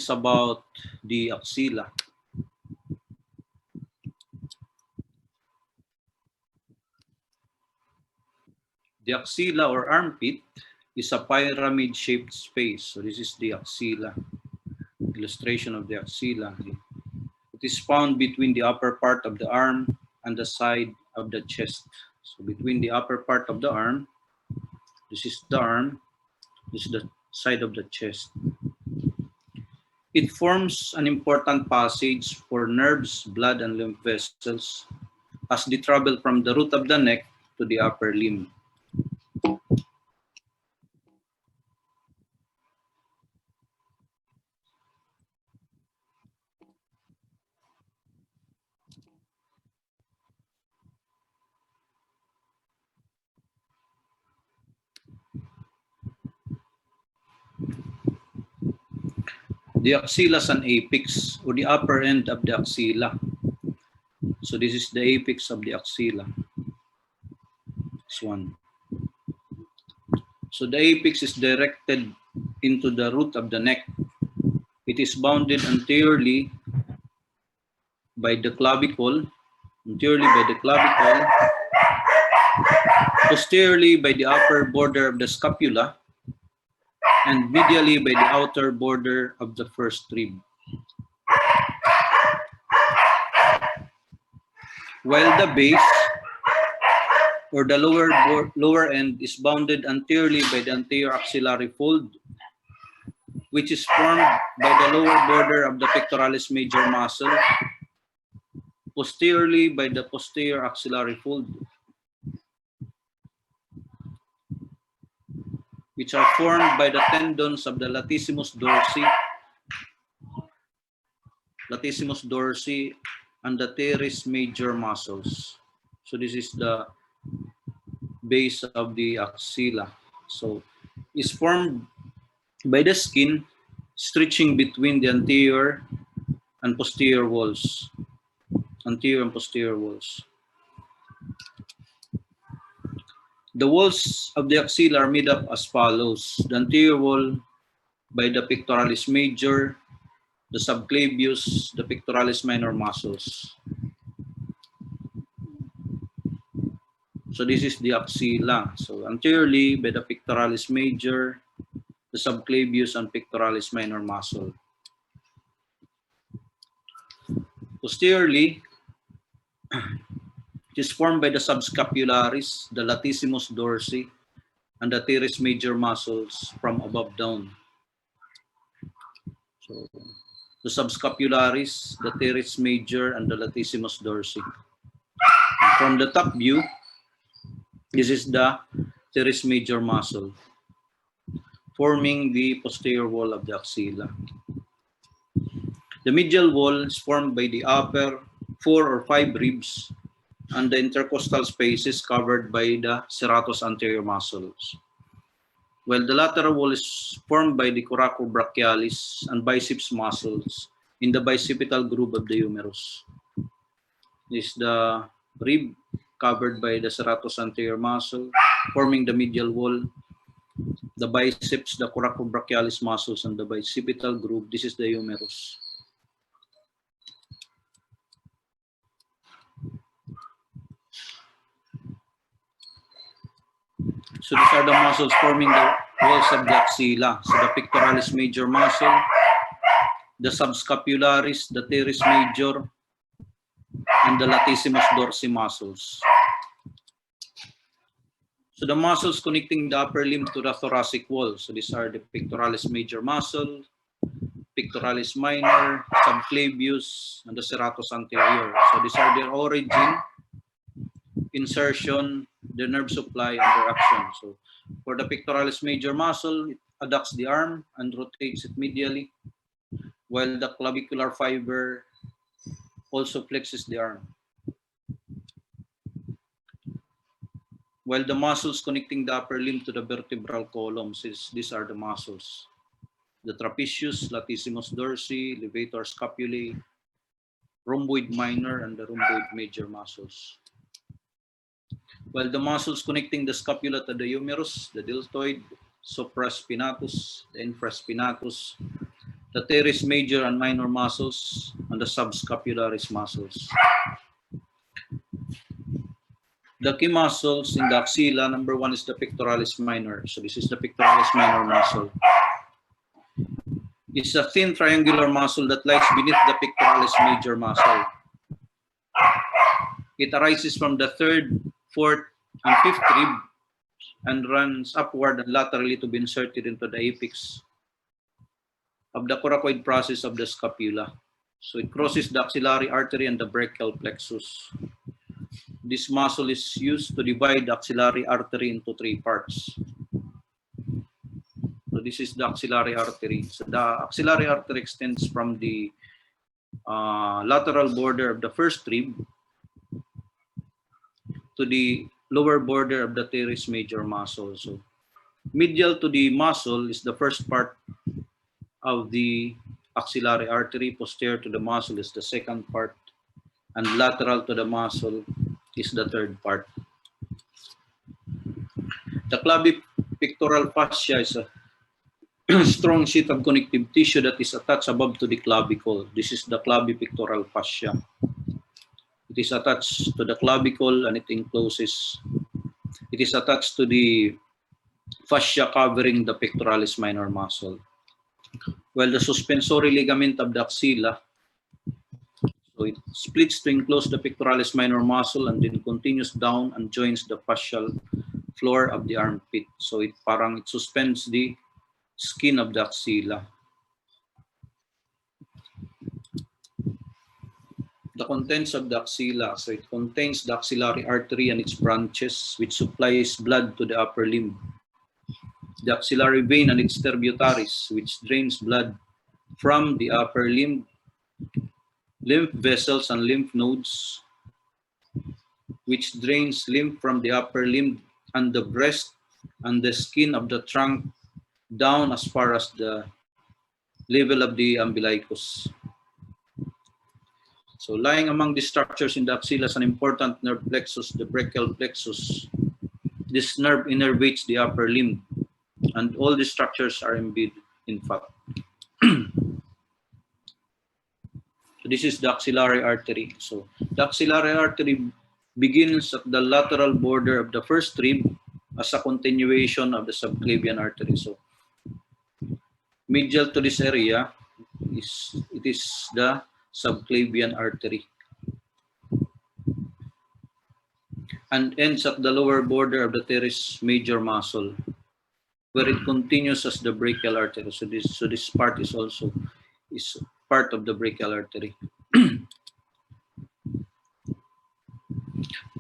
is about the axilla. The axilla or armpit is a pyramid-shaped space. So this is the axilla, illustration of the axilla. It is found between the upper part of the arm and the side of the chest. So between the upper part of the arm, this is the arm, this is the side of the chest. It forms an important passage for nerves, blood, and lymph vessels as they travel from the root of the neck to the upper limb. The axilla is an apex, or the upper end of the axilla. So this is the apex of the axilla. This one. So the apex is directed into the root of the neck. It is bounded anteriorly by the clavicle, posteriorly by the upper border of the scapula, and medially by the outer border of the first rib. While the base or the lower end is bounded anteriorly by the anterior axillary fold, which is formed by the lower border of the pectoralis major muscle, posteriorly by the posterior axillary fold, which are formed by the tendons of the latissimus dorsi, and the teres major muscles. So this is the base of the axilla. So it's formed by the skin stretching between the anterior and posterior walls. Anterior and posterior walls. The walls of the axilla are made up as follows. The anterior wall by the pectoralis major, the subclavius, the pectoralis minor muscles. So this is the axilla. So anteriorly by the pectoralis major, the subclavius, and pectoralis minor muscle. Posteriorly, it is formed by the subscapularis, the latissimus dorsi, and the teres major muscles from above down. So the subscapularis, the teres major, and the latissimus dorsi. And from the top view, this is the teres major muscle, forming the posterior wall of the axilla. The medial wall is formed by the upper 4 or 5 ribs and the intercostal spaces covered by the serratus anterior muscles, while the lateral wall is formed by the coracobrachialis and biceps muscles in the bicipital groove of the humerus. This is the rib covered by the serratus anterior muscle, forming the medial wall. The biceps, the coracobrachialis muscles, and the bicipital groove. This is the humerus. So these are the muscles forming the walls of the axilla. So the pectoralis major muscle, the subscapularis, the teres major, and the latissimus dorsi muscles. So the muscles connecting the upper limb to the thoracic wall. So these are the pectoralis major muscle, pectoralis minor, subclavius, and the serratus anterior. So these are their origin, insertion, the nerve supply, and their action. So for the pectoralis major muscle, it adducts the arm and rotates it medially, while the clavicular fiber also flexes the arm. While the muscles connecting the upper limb to the vertebral columns, these are the muscles. The trapezius, latissimus dorsi, levator scapulae, rhomboid minor, and the rhomboid major muscles. While the muscles connecting the scapula to the humerus, the deltoid, supraspinatus, the infraspinatus, the teres major and minor muscles, and the subscapularis muscles. The key muscles in the axilla, number one is the pectoralis minor. So this is the pectoralis minor muscle. It's a thin triangular muscle that lies beneath the pectoralis major muscle. It arises from the third, fourth, and fifth rib and runs upward and laterally to be inserted into the apex of the coracoid process of the scapula. So it crosses the axillary artery and the brachial plexus. This muscle is used to divide the axillary artery into three parts. So this is the axillary artery. So the axillary artery extends from the lateral border of the first rib to the lower border of the teres major muscle. So medial to the muscle is the first part of the axillary artery. Posterior to the muscle is the second part, and lateral to the muscle is the third part. The clavipectoral fascia is a strong sheet of connective tissue that is attached above to the clavicle. This is the clavipectoral fascia. It is attached to the clavicle and it encloses. It is attached to the fascia covering the pectoralis minor muscle. While the suspensory ligament of the axilla, so it splits to enclose the pectoralis minor muscle and then continues down and joins the fascial floor of the armpit. So it suspends the skin of the axilla. The contents of the axilla, so it contains the axillary artery and its branches, which supplies blood to the upper limb. The axillary vein and its tributaries, which drains blood from the upper limb, lymph vessels and lymph nodes, which drains lymph from the upper limb and the breast and the skin of the trunk down as far as the level of the umbilicus. So lying among the structures in the axilla is an important nerve plexus, the brachial plexus. This nerve innervates the upper limb, and all the structures are embedded in fat. So this is the axillary artery. So the axillary artery begins at the lateral border of the first rib as a continuation of the subclavian artery. So medial to this area is the subclavian artery and ends at the lower border of the teres major muscle, where it continues as the brachial artery. So this part is also part of the brachial artery.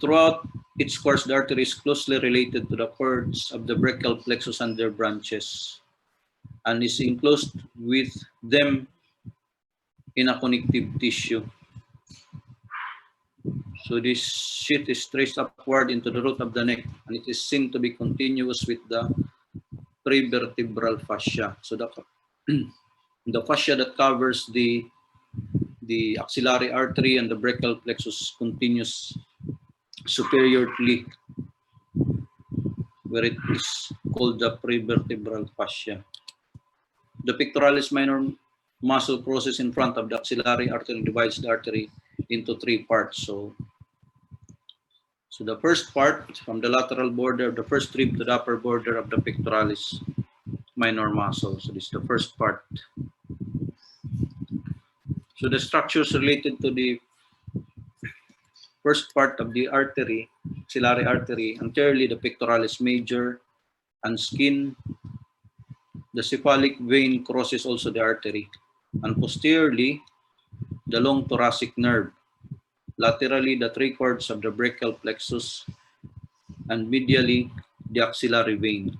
Throughout its course, the artery is closely related to the cords of the brachial plexus and their branches, and is enclosed with them in a connective tissue. So this sheet is traced upward into the root of the neck, and it is seen to be continuous with the prevertebral fascia. So the fascia that covers the axillary artery and the brachial plexus continues superiorly, where it is called the prevertebral fascia. The pectoralis minor muscle process in front of the axillary artery divides the artery into three parts. So the first part, from the lateral border of the first rib to the upper border of the pectoralis minor muscle. So this is the first part. So the structures related to the first part of the artery, axillary artery, anteriorly the pectoralis major and skin. The cephalic vein crosses also the artery, and posteriorly the long thoracic nerve, laterally the three cords of the brachial plexus, and medially the axillary vein.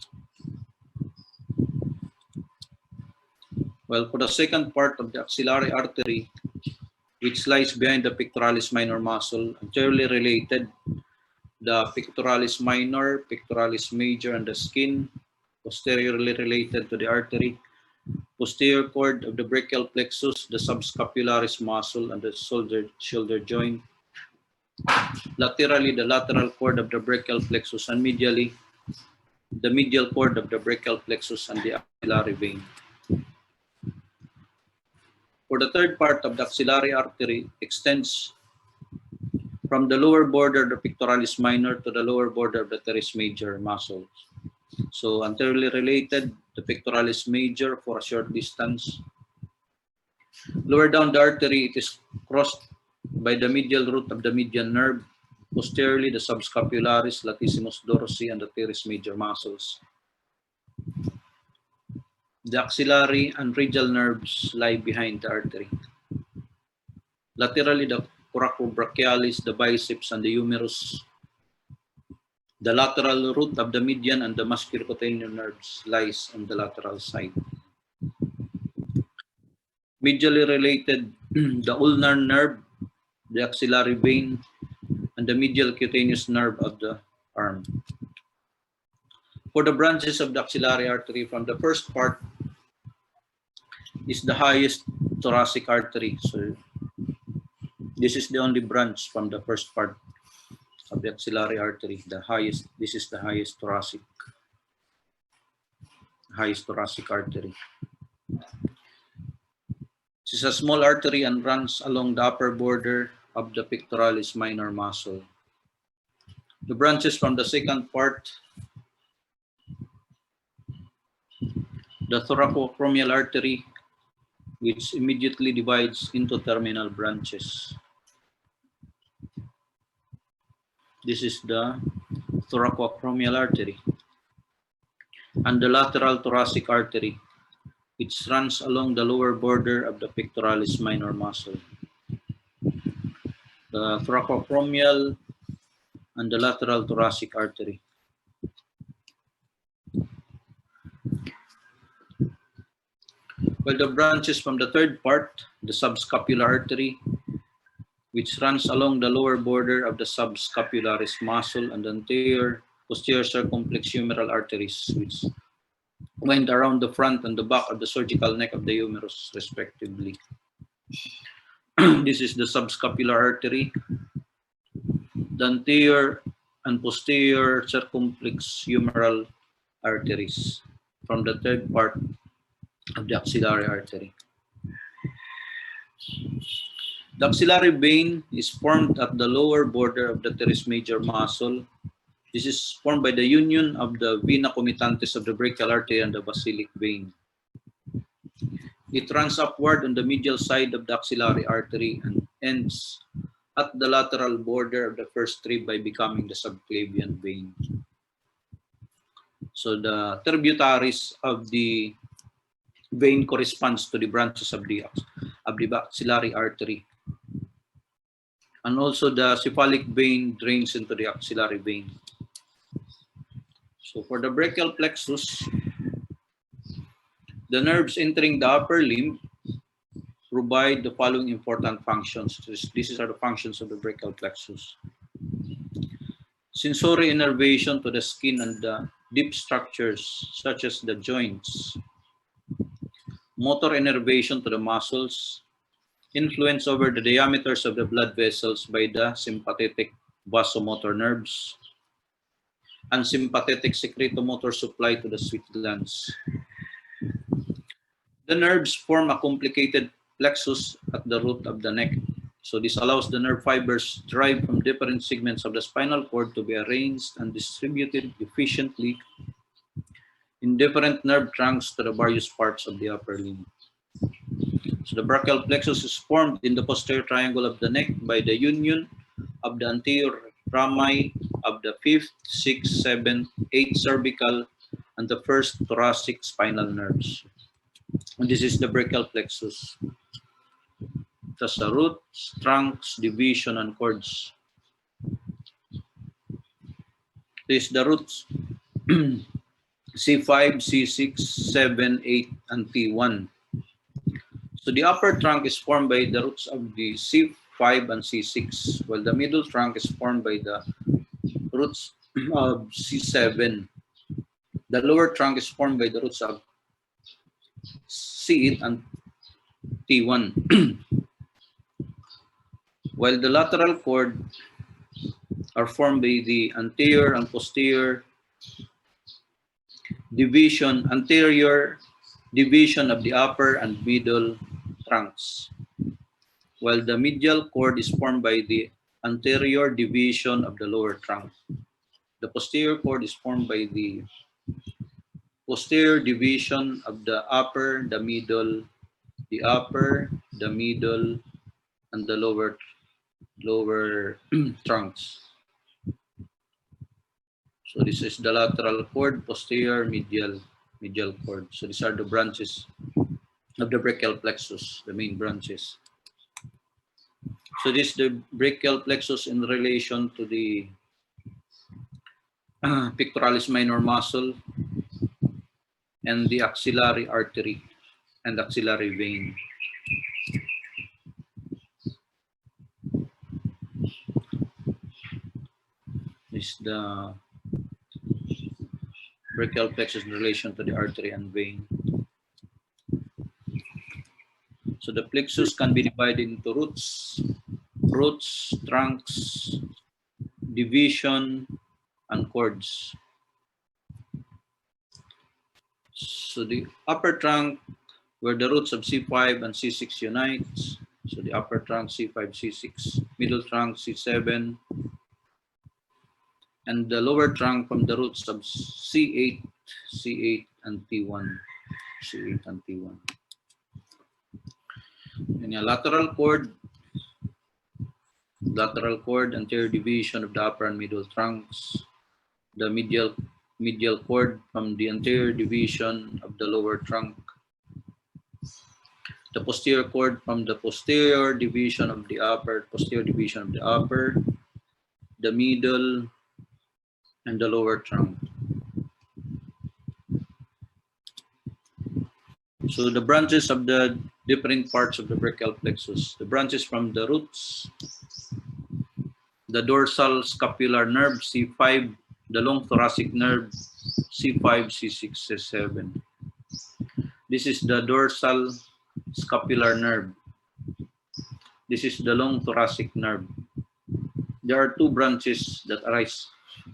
Well, for the second part of the axillary artery, which lies behind the pectoralis minor muscle, anteriorly related the pectoralis minor, pectoralis major, and the skin, posteriorly related to the artery, posterior cord of the brachial plexus, the subscapularis muscle, and the shoulder joint, laterally the lateral cord of the brachial plexus, and medially the medial cord of the brachial plexus and the axillary vein. For the third part of the axillary artery extends from the lower border of the pectoralis minor to the lower border of the teres major muscles. So anteriorly related, the pectoralis major for a short distance. Lower down the artery, it is crossed by the medial root of the medial nerve. Posteriorly, the subscapularis, latissimus dorsi, and the teres major muscles. The axillary and radial nerves lie behind the artery. Laterally, the coracobrachialis, the biceps, and the humerus. The lateral root of the median and the musculocutaneous nerves lies on the lateral side. Medially related, the ulnar nerve, the axillary vein, and the medial cutaneous nerve of the arm. For the branches of the axillary artery, from the first part is the highest thoracic artery. So this is the only branch from the first part of the axillary artery. This is the highest thoracic artery. This is a small artery and runs along the upper border of the pectoralis minor muscle. The branches from the second part, the thoracoacromial artery, which immediately divides into terminal branches. This is the thoracoacromial artery. And the lateral thoracic artery, which runs along the lower border of the pectoralis minor muscle. The thoracoacromial and the lateral thoracic artery. Well, the branches from the third part, the subscapular artery, which runs along the lower border of the subscapularis muscle, and the anterior posterior circumflex humeral arteries, which went around the front and the back of the surgical neck of the humerus, respectively. This is the subscapular artery, the anterior and posterior circumflex humeral arteries from the third part of the axillary artery. The axillary vein is formed at the lower border of the teres major muscle. This is formed by the union of the vena comitantes of the brachial artery and the basilic vein. It runs upward on the medial side of the axillary artery and ends at the lateral border of the first rib by becoming the subclavian vein. So the tributaries of the vein corresponds to the branches of the axillary artery. And also the cephalic vein drains into the axillary vein. So for the brachial plexus, the nerves entering the upper limb provide the following important functions. These are the functions of the brachial plexus. Sensory innervation to the skin and the deep structures such as the joints. Motor innervation to the muscles. Influence over the diameters of the blood vessels by the sympathetic vasomotor nerves. And sympathetic secretomotor supply to the sweat glands. The nerves form a complicated plexus at the root of the neck. So this allows the nerve fibers derived from different segments of the spinal cord to be arranged and distributed efficiently in different nerve trunks to the various parts of the upper limb. So the brachial plexus is formed in the posterior triangle of the neck by the union of the anterior rami of the 5th, 6th, 7th, 8th cervical, and the first thoracic spinal nerves. And this is the brachial plexus. It has the roots, trunks, division, and cords. This is the roots C5, C6, 7, 8, and T1. So the upper trunk is formed by the roots of the C5 and C6, while the middle trunk is formed by the roots of C7. The lower trunk is formed by the roots of C8 and T1. While the lateral cord are formed by the anterior and posterior anterior division of the upper and middle trunks, while the medial cord is formed by the anterior division of the lower trunk. The posterior cord is formed by the posterior division of the upper, the middle, the upper, the middle, and the lower trunks. So this is the lateral cord, posterior, medial cord. So these are the branches of the brachial plexus, the main branches. So this is the brachial plexus in relation to the pectoralis minor muscle and the axillary artery and axillary vein. This is the brachial plexus in relation to the artery and vein. So the plexus can be divided into roots, trunks, division, and cords. So the upper trunk, where the roots of C5 and C6 unites. So the upper trunk C5, C6, middle trunk C7, and the lower trunk from the roots of C8, and T1, C8 and T1. And a lateral cord, anterior division of the upper and middle trunks. The medial cord from the anterior division of the lower trunk. The posterior cord from the posterior division of the upper, the middle, and the lower trunk. So the branches of the different parts of the brachial plexus. The branches from the roots, the dorsal scapular nerve, C5, the long thoracic nerve, C5, C6, C7. This is the dorsal scapular nerve. This is the long thoracic nerve. There are two branches that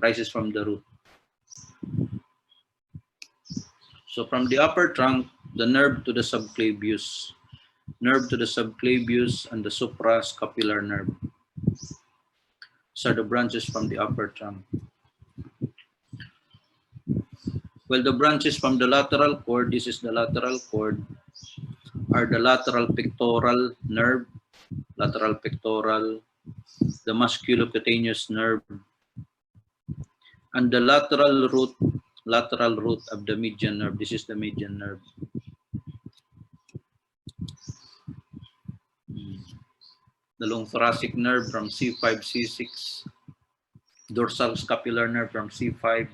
rises from the root. So from the upper trunk, the nerve to the subclavius, and the suprascapular nerve. These are the branches from the upper trunk. Well, the branches from the lateral cord, this is the lateral cord, are the lateral pectoral nerve, the musculocutaneous nerve, and the lateral root of the median nerve. This is the median nerve. The long thoracic nerve from C5, C6, dorsal scapular nerve from C5,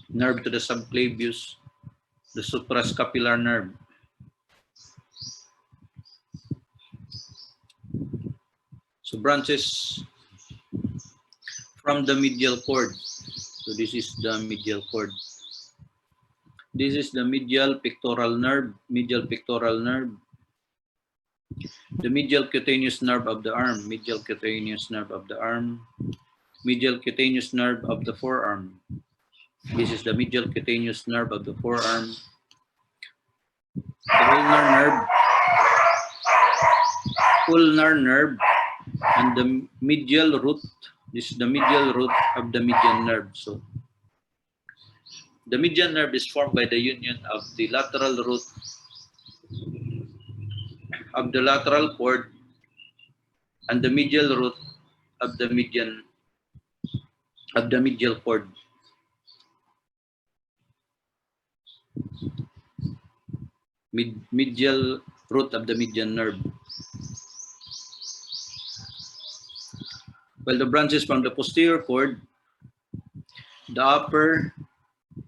nerve to the subclavius, the suprascapular nerve. So branches from the medial cord. So this is the medial cord. This is the medial pectoral nerve, the medial cutaneous nerve of the arm, medial cutaneous nerve of the forearm. This is the medial cutaneous nerve of the forearm. The ulnar nerve, and the medial root. This is the medial root of the median nerve. So the median nerve is formed by the union of the lateral root of the lateral cord and the medial root of the medial cord. Medial root of the median nerve. Well, the branches from the posterior cord, the upper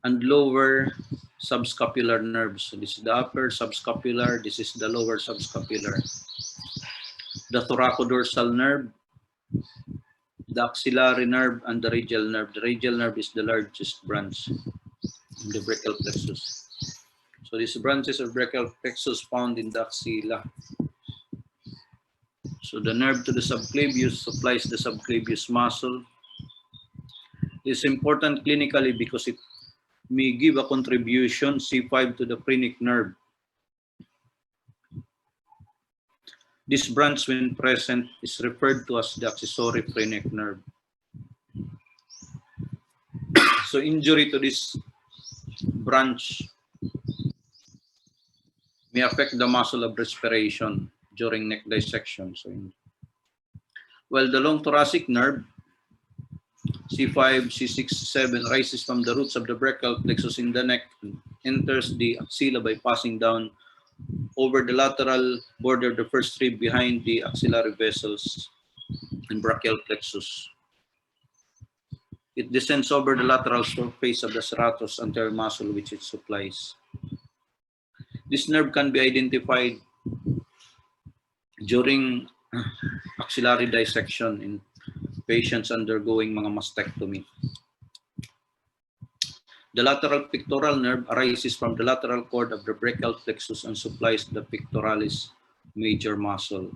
and lower subscapular nerves. So this is the upper subscapular, this is the lower subscapular. The thoracodorsal nerve, the axillary nerve, and the radial nerve. The radial nerve is the largest branch in the brachial plexus. So these branches of brachial plexus found in the axilla. So the nerve to the subclavius supplies the subclavius muscle. It's important clinically because it may give a contribution, C5, to the phrenic nerve. This branch, when present, is referred to as the accessory phrenic nerve. So injury to this branch may affect the muscle of respiration during neck dissection. So, while the long thoracic nerve, C5, C6, C7, rises from the roots of the brachial plexus in the neck and enters the axilla by passing down over the lateral border of the first rib behind the axillary vessels and brachial plexus. It descends over the lateral surface of the serratus anterior muscle which it supplies. This nerve can be identified during axillary dissection in patients undergoing mga mastectomy. The lateral pectoral nerve arises from the lateral cord of the brachial plexus and supplies the pectoralis major muscle.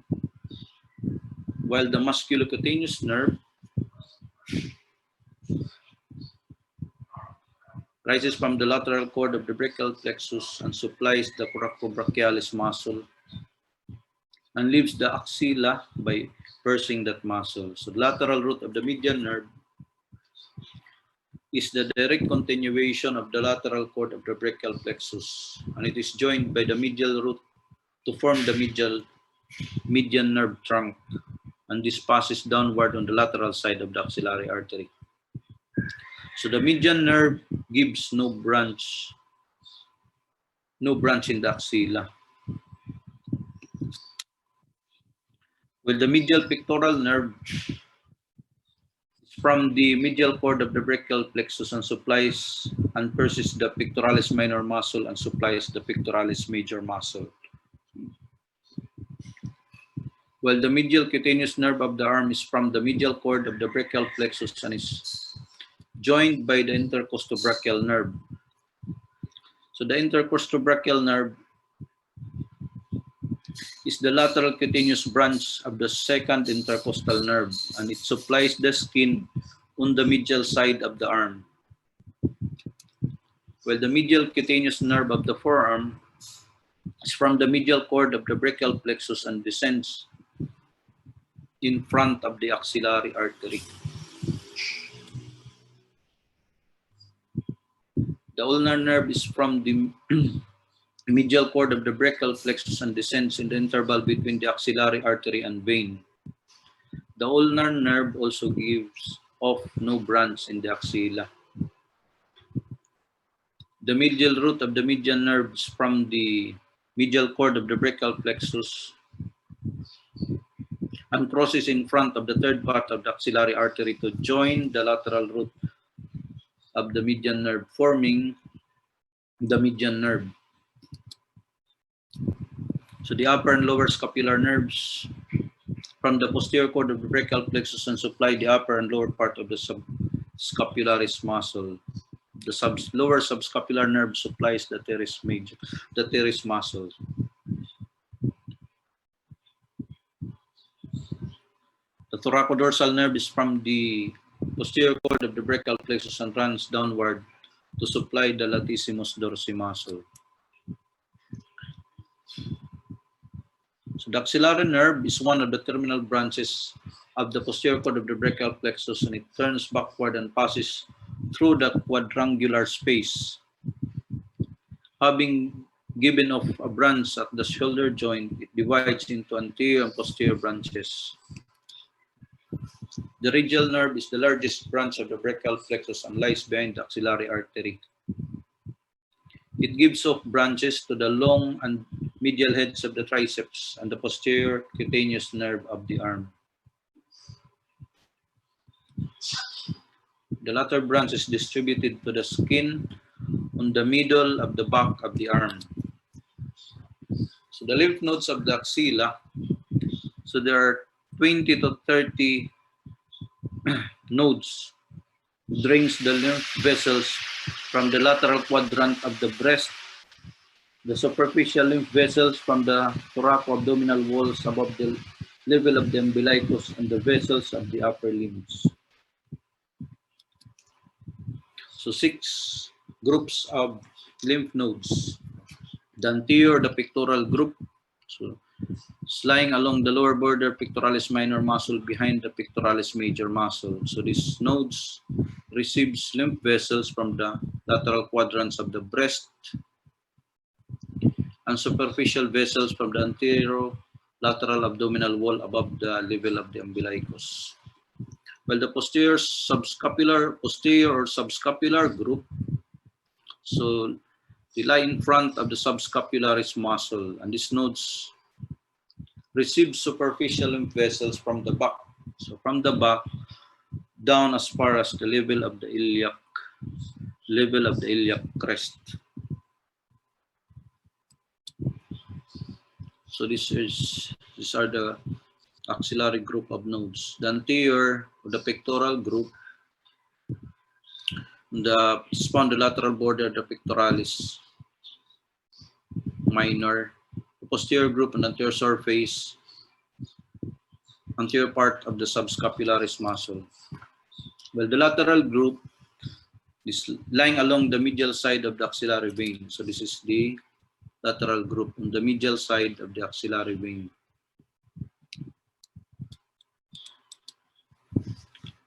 While the musculocutaneous nerve rises from the lateral cord of the brachial plexus and supplies the coracobrachialis muscle and leaves the axilla by piercing that muscle. So the lateral root of the median nerve is the direct continuation of the lateral cord of the brachial plexus, and it is joined by the medial root to form the median nerve trunk, and this passes downward on the lateral side of the axillary artery. So the median nerve gives no branch in the axilla. With the medial pectoral nerve from the medial cord of the brachial plexus and supplies and pierces the pectoralis minor muscle and supplies the pectoralis major muscle. While the medial cutaneous nerve of the arm is from the medial cord of the brachial plexus and is joined by the intercostobrachial nerve. So the intercostobrachial nerve is the lateral cutaneous branch of the second intercostal nerve, and it supplies the skin on the medial side of the arm. While the medial cutaneous nerve of the forearm is from the medial cord of the brachial plexus and descends in front of the axillary artery. The ulnar nerve is from the medial cord of the brachial plexus and descends in the interval between the axillary artery and vein. The ulnar nerve also gives off no branch in the axilla. The medial root of the median nerve is from the medial cord of the brachial plexus and crosses in front of the third part of the axillary artery to join the lateral root of the median nerve, forming the median nerve. So the upper and lower scapular nerves from the posterior cord of the brachial plexus and supply the upper and lower part of the subscapularis muscle. The lower subscapular nerve supplies the teres muscle. The thoracodorsal nerve is from the posterior cord of the brachial plexus and runs downward to supply the latissimus dorsi muscle. So the axillary nerve is one of the terminal branches of the posterior cord of the brachial plexus, and it turns backward and passes through the quadrangular space. Having given off a branch at the shoulder joint, it divides into anterior and posterior branches. The radial nerve is the largest branch of the brachial plexus and lies behind the axillary artery. It gives off branches to the long and medial heads of the triceps and the posterior cutaneous nerve of the arm. The latter branch is distributed to the skin on the middle of the back of the arm. So the lymph nodes of the axilla, so there are 20 to 30 nodes, drains the lymph vessels from the lateral quadrant of the breast, the superficial lymph vessels from the thoraco-abdominal walls above the level of the umbilicus, and the vessels of the upper limbs. So 6 groups of lymph nodes. The anterior, the pectoral group. So It's lying along the lower border pectoralis minor muscle behind the pectoralis major muscle. So these nodes receives lymph vessels from the lateral quadrants of the breast and superficial vessels from the anterior lateral abdominal wall above the level of the umbilicus. While the posterior or subscapular group, so they lie in front of the subscapularis muscle, and these nodes receive superficial lymph vessels from the back. So from the back down as far as the level of the iliac crest. So these are the axillary group of nodes. The anterior, the pectoral group, the spondylolateral border, the pectoralis minor, the posterior group and anterior surface, anterior part of the subscapularis muscle. Well, the lateral group is lying along the medial side of the axillary vein. So this is the lateral group on the medial side of the axillary vein.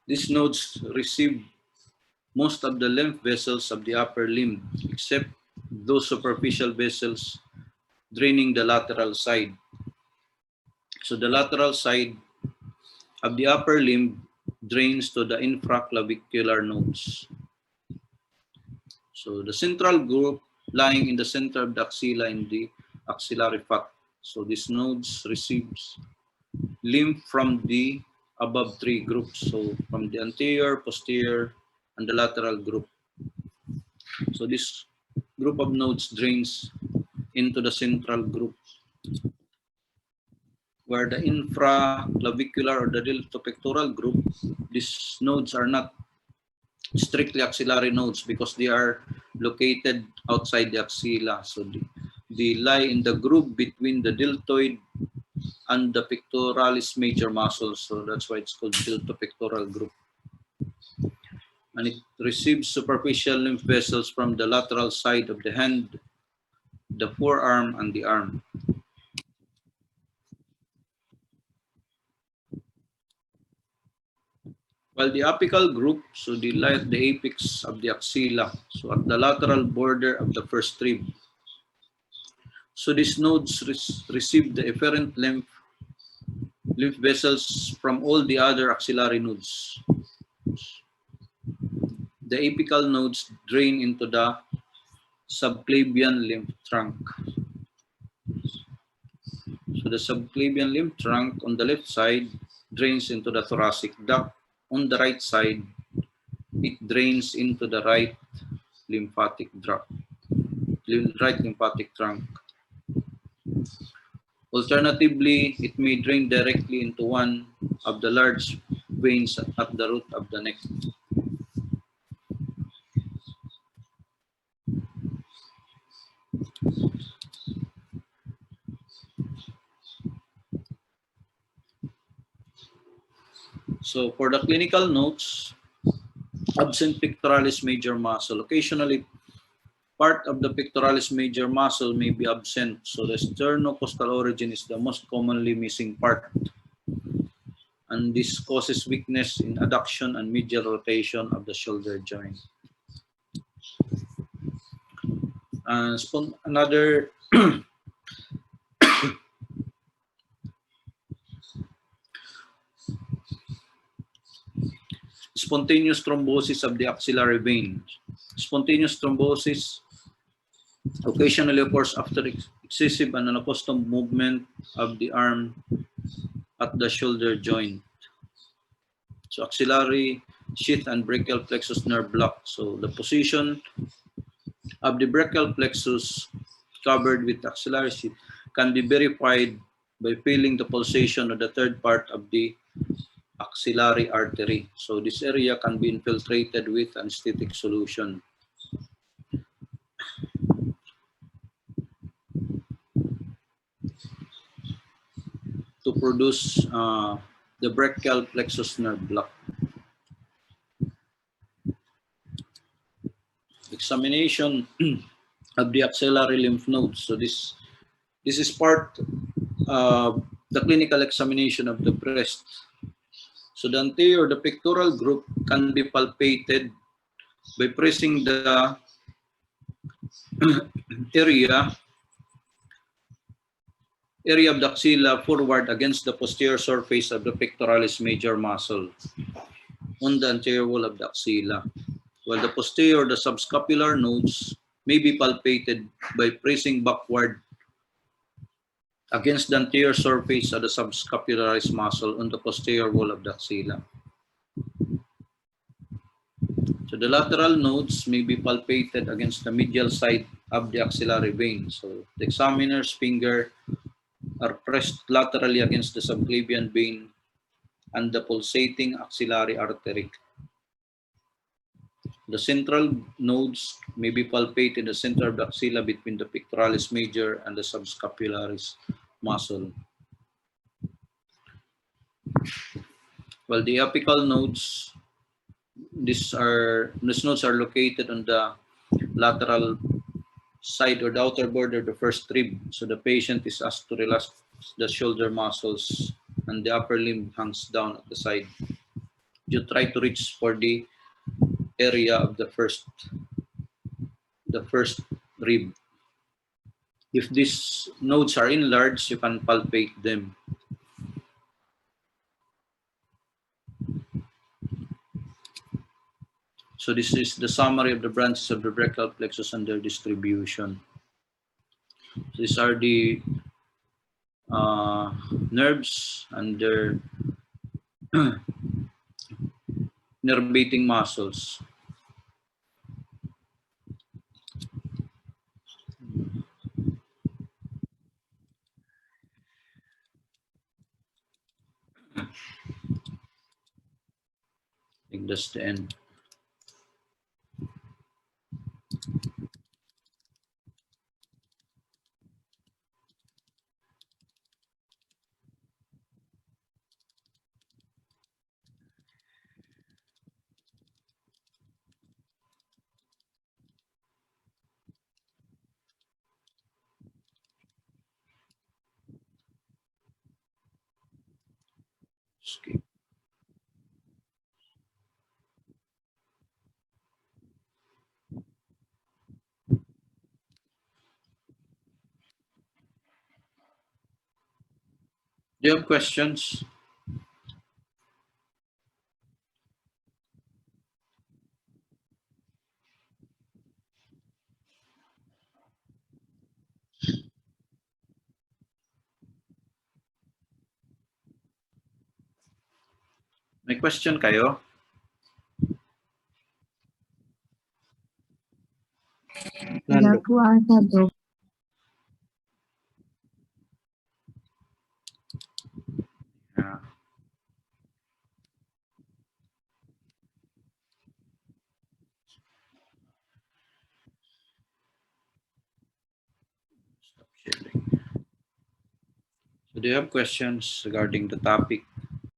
These nodes receive most of the lymph vessels of the upper limb, except those superficial vessels draining the lateral side. So the lateral side of the upper limb drains to the infraclavicular nodes. So the central group lying in the center of the axilla in the axillary fat. So these nodes receives lymph from the above three groups. So from the anterior, posterior, and the lateral group. So this group of nodes drains into the central group, where the infraclavicular or the deltopectoral group, these nodes are not strictly axillary nodes because they are located outside the axilla. So they lie in the groove between the deltoid and the pectoralis major muscles. So that's why it's called deltopectoral group. And it receives superficial lymph vessels from the lateral side of the hand, the forearm, and the arm. While the apical group, so they lie at the apex of the axilla, so at the lateral border of the first rib. So these nodes receive the efferent lymph vessels from all the other axillary nodes. The apical nodes drain into the subclavian lymph trunk. So the subclavian lymph trunk on the left side drains into the thoracic duct. On the right side, it drains into the right lymphatic trunk. Alternatively, it may drain directly into one of the large veins at the root of the neck. So for the clinical notes, absent pectoralis major muscle. Occasionally, part of the pectoralis major muscle may be absent. So the sternocostal origin is the most commonly missing part. And this causes weakness in adduction and medial rotation of the shoulder joint. Another spontaneous thrombosis of the axillary vein. Spontaneous thrombosis occasionally occurs after excessive and unaccustomed movement of the arm at the shoulder joint. So axillary sheath and brachial plexus nerve block. So the position of the brachial plexus covered with axillary sheath can be verified by feeling the pulsation of the third part of the axillary artery. So this area can be infiltrated with anesthetic solution. To produce the brachial plexus nerve block. Examination of the axillary lymph nodes. So this is part the clinical examination of the breast. So the anterior, the pectoral group can be palpated by pressing the area of the axilla forward against the posterior surface of the pectoralis major muscle on the anterior wall of the axilla, while the posterior, the subscapular nodes may be palpated by pressing backward against the anterior surface of the subscapularis muscle on the posterior wall of the axilla. So the lateral nodes may be palpated against the medial side of the axillary vein. So the examiner's finger are pressed laterally against the subclavian vein and the pulsating axillary artery. The central nodes may be palpated in the center of the axilla between the pectoralis major and the subscapularis muscle. While the apical nodes, these nodes are located on the lateral side or the outer border of the first rib. So the patient is asked to relax the shoulder muscles and the upper limb hangs down at the side. You try to reach for the area of the first rib. If these nodes are enlarged, you can palpate them. So this is the summary of the branches of the brachial plexus and their distribution. So these are the nerves and their nervating muscles. I think that's the end. Escape. Do you have questions? May question kayo? Wala po ata, Dok. Yeah. Stop sharing. So do you have questions regarding the topic?